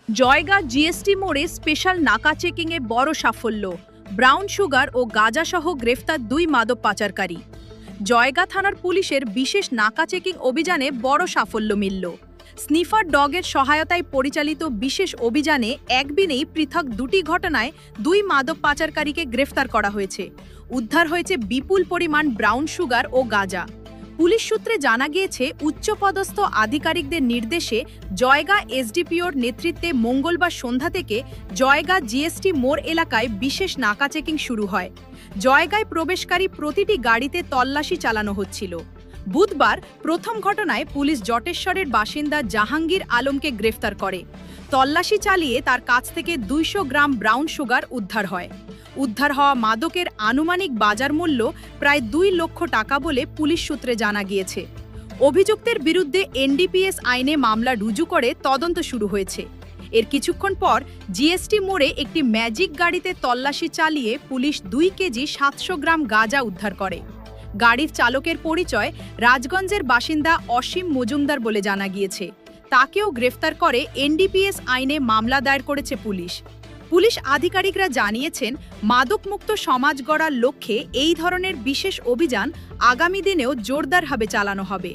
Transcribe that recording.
Jaigaon GST মোড়ে special নাকা চেকিংয়ে বড় সাফল্য। ব্রাউন সুগার ও গাঁজাসহ গ্রেফতার 2 মাদক পাচারকারী। জয়গা থানার পুলিশের বিশেষ নাকা চেকিং অভিযানে বড় সাফল্য মিলল। স্নিফার ডগের সহায়তায় পরিচালিত বিশেষ অভিযানে একদিনেই পৃথক 2টি ঘটনায় 2 মাদক পাচারকারীকে গ্রেফতার করা হয়েছে। উদ্ধার হয়েছে বিপুল পরিমাণ ব্রাউন সুগার ও গাঁজা। পুলিশ সূত্রে জানা গিয়েছে, উচ্চপদস্থ আধিকারিকদের নির্দেশে জয়গা এসডিপিওর নেতৃত্বে মঙ্গলবার সন্ধ্যা থেকে জয়গা জিএসটি মোড় এলাকায় বিশেষ নাকা চেকিং শুরু হয়। জয়গায় প্রবেশকারী প্রতিটি গাড়িতে তল্লাশি চালানো হচ্ছিল। বুধবার প্রথম ঘটনায় পুলিশ জটেশ্বরের বাসিন্দা জাহাঙ্গীর আলমকে গ্রেফতার করে। তল্লাশি চালিয়ে তার কাছ থেকে 200 গ্রাম ব্রাউন সুগার উদ্ধার হয়। উদ্ধার হওয়া মাদকের আনুমানিক বাজার মূল্য প্রায় 2 লক্ষ টাকা বলে পুলিশ সূত্রে জানা গিয়েছে। অভিযুক্তের বিরুদ্ধে এনডিপিএস আইনে মামলা রুজু করে তদন্ত শুরু হয়েছে। এর কিছুক্ষণ পর জিএসটি মোড়ে একটি ম্যাজিক গাড়িতে তল্লাশি চালিয়ে পুলিশ 2 কেজি 700 গ্রাম গাঁজা উদ্ধার করে। গাড়ির চালকের পরিচয় রাজগঞ্জের বাসিন্দা অসীম মজুমদার বলে জানা গিয়েছে। তাকেও গ্রেফতার করে এনডিপিএস আইনে মামলা দায়ের করেছে পুলিশ। পুলিশ আধিকারিকরা জানিয়েছেন, মাদকমুক্ত সমাজ গড়ার লক্ষ্যে এই ধরনের বিশেষ অভিযান আগামী দিনেও জোরদারভাবে চালানো হবে।